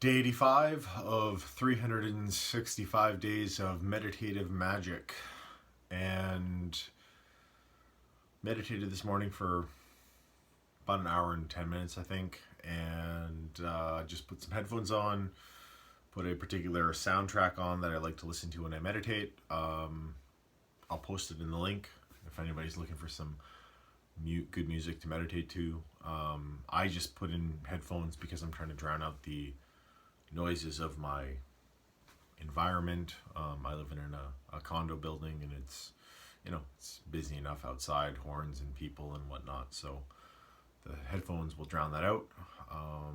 Day 85 of 365 days of meditative magic. And meditated this morning for about an hour and 10 minutes, I think. And just put some headphones on, put a particular soundtrack on that I like to listen to when I meditate. I'll post it in the link if anybody's looking for some good music to meditate to. I just put in headphones because I'm trying to drown out the noises of my environment. I live in a condo building, and it's busy enough outside, horns and people and whatnot. So the headphones will drown that out. At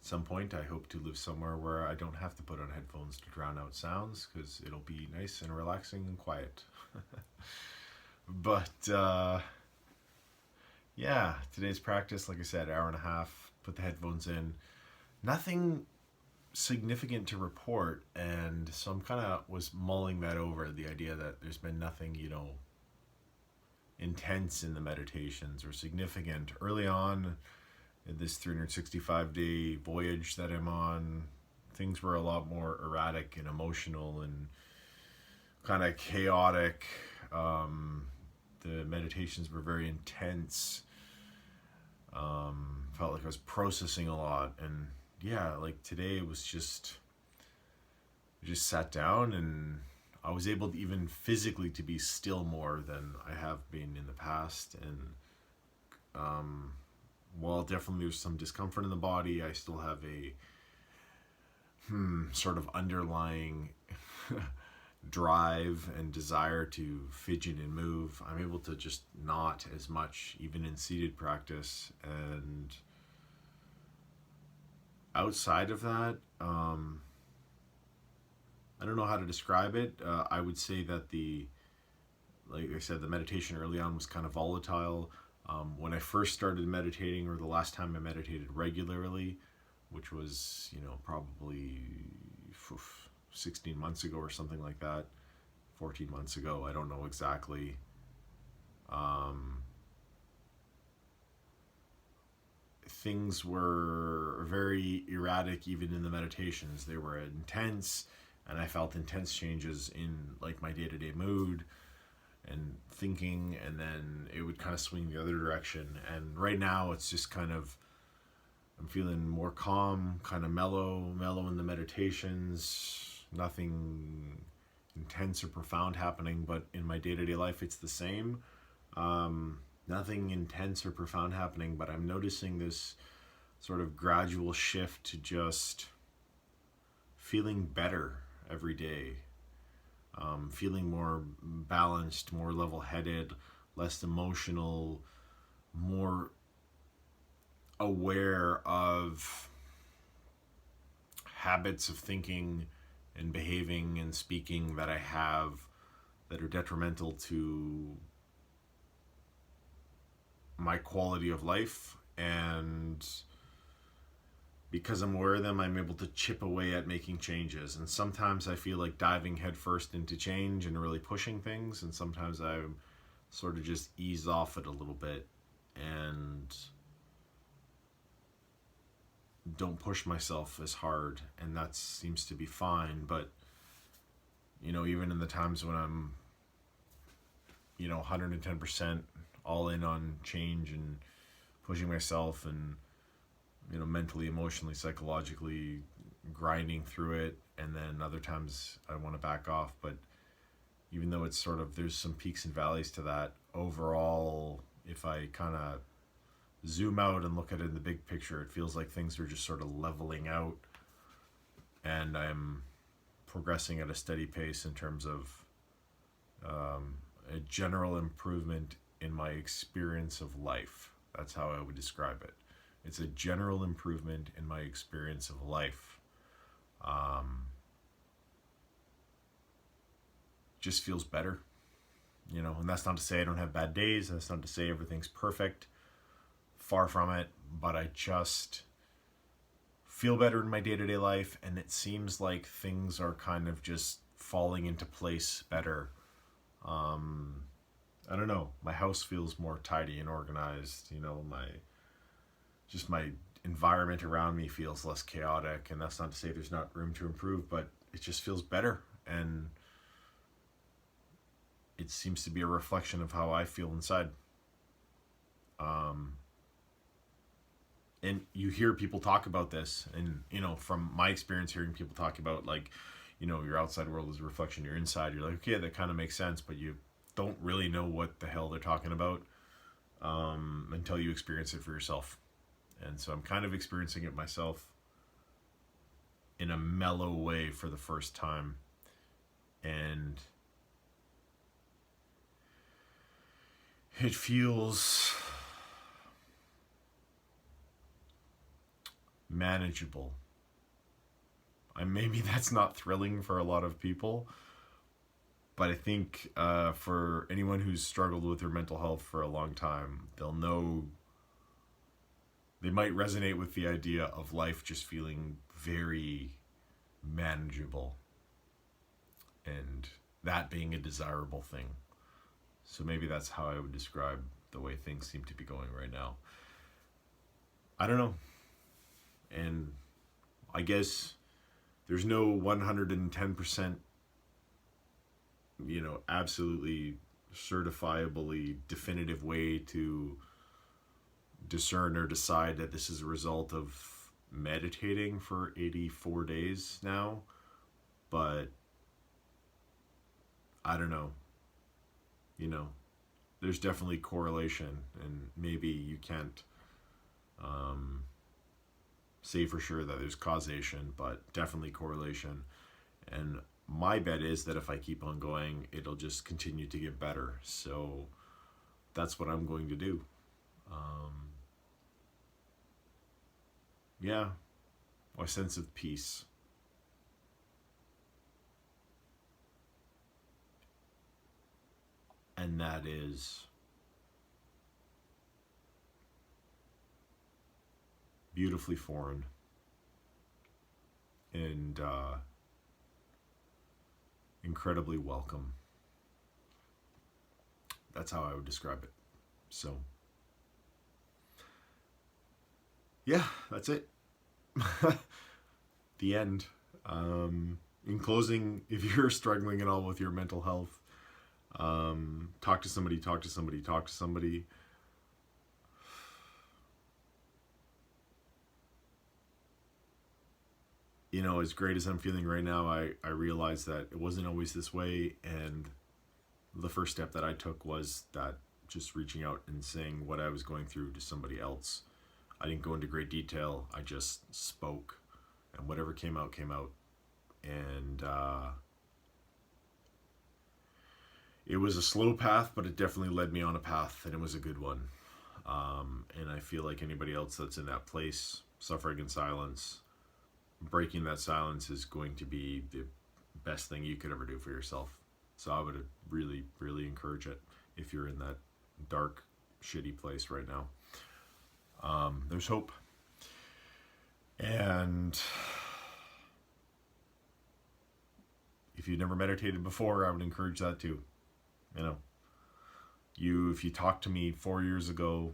some point, I hope to live somewhere where I don't have to put on headphones to drown out sounds, because it'll be nice and relaxing and quiet. But yeah, today's practice, like I said, hour and a half. Put the headphones in. Nothing significant to report, and so I'm kind of was mulling that over, the idea that there's been nothing intense in the meditations or significant early on in this 365-day voyage that I'm on. Things were a lot more erratic and emotional and kind of chaotic. The meditations were very intense. Felt like I was processing a lot, and yeah, like today it was just sat down, and I was able to even physically to be still more than I have been in the past. And while definitely there's some discomfort in the body, I still have a sort of underlying drive and desire to fidget and move. I'm able to just not as much, even in seated practice. And outside of that, I don't know how to describe it. I would say that like I said, the meditation early on was kind of volatile. When I first started meditating, or the last time I meditated regularly, which was, probably 16 months ago or something like that, 14 months ago, I don't know exactly. Things were very erratic even in the meditations. They were intense, and I felt intense changes in like my day-to-day mood and thinking, and then it would kind of swing the other direction. And right now it's just kind of, I'm feeling more calm, kind of mellow in the meditations. Nothing intense or profound happening, but in my day-to-day life it's the same. Nothing intense or profound happening, but I'm noticing this sort of gradual shift to just feeling better every day. Feeling more balanced, more level-headed, less emotional, more aware of habits of thinking and behaving and speaking that I have that are detrimental to my quality of life. And because I'm aware of them, I'm able to chip away at making changes. And sometimes I feel like diving headfirst into change and really pushing things, and sometimes I sort of just ease off it a little bit and don't push myself as hard, and that seems to be fine. But even in the times when I'm 110% all in on change and pushing myself, and mentally, emotionally, psychologically grinding through it, and then other times I want to back off. But even though it's sort of, there's some peaks and valleys to that, overall, if I kind of zoom out and look at it in the big picture, it feels like things are just sort of leveling out, and I'm progressing at a steady pace in terms of a general improvement in my experience of life. That's how I would describe it. It's a general improvement in my experience of life. Just feels better, and that's not to say I don't have bad days. That's not to say everything's perfect. Far from it. But I just feel better in my day-to-day life, and it seems like things are kind of just falling into place better. I don't know. My house feels more tidy and organized. My environment around me feels less chaotic. And that's not to say there's not room to improve, but it just feels better. And it seems to be a reflection of how I feel inside. And you hear people talk about this, and from my experience hearing people talk about, like, your outside world is a reflection of your inside. You're like, okay, that kind of makes sense, but you don't really know what the hell they're talking about until you experience it for yourself. And so I'm kind of experiencing it myself in a mellow way for the first time. And it feels manageable. Maybe that's not thrilling for a lot of people, but I think for anyone who's struggled with their mental health for a long time, they'll know, they might resonate with the idea of life just feeling very manageable, and that being a desirable thing. So maybe that's how I would describe the way things seem to be going right now. I don't know. And I guess there's no 110%, absolutely certifiably definitive way to discern or decide that this is a result of meditating for 84 days now. But I don't know. There's definitely correlation, and maybe you can't say for sure that there's causation, but definitely correlation. And my bet is that if I keep on going, it'll just continue to get better. So that's what I'm going to do. Yeah, a sense of peace. And that is beautifully foreign and incredibly welcome. That's how I would describe it. So, yeah, that's it. The end. In closing, if you're struggling at all with your mental health, talk to somebody. As great as I'm feeling right now, I realize that it wasn't always this way, and the first step that I took was that just reaching out and saying what I was going through to somebody else. I didn't go into great detail. I just spoke, and whatever came out, came out. And it was a slow path, but it definitely led me on a path, and it was a good one. And I feel like anybody else that's in that place, suffering in silence, breaking that silence is going to be the best thing you could ever do for yourself. So I would really, really encourage it if you're in that dark, shitty place right now. There's hope. And if you've never meditated before, I would encourage that too. If you talked to me 4 years ago,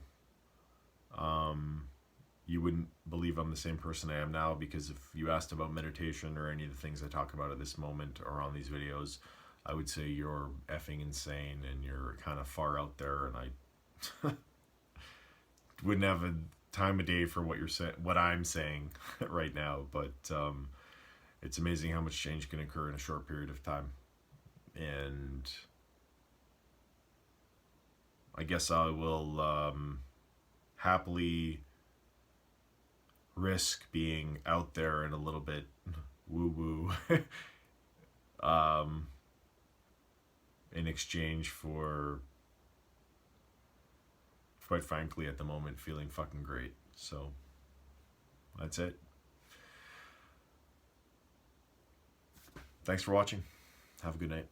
you wouldn't believe I'm the same person I am now, because if you asked about meditation or any of the things I talk about at this moment or on these videos, I would say you're effing insane and you're kind of far out there, and I wouldn't have a time of day for what I'm saying right now. But it's amazing how much change can occur in a short period of time. And I guess I will happily risk being out there and a little bit woo-woo in exchange for, quite frankly, at the moment, feeling fucking great. So that's it. Thanks for watching. Have a good night.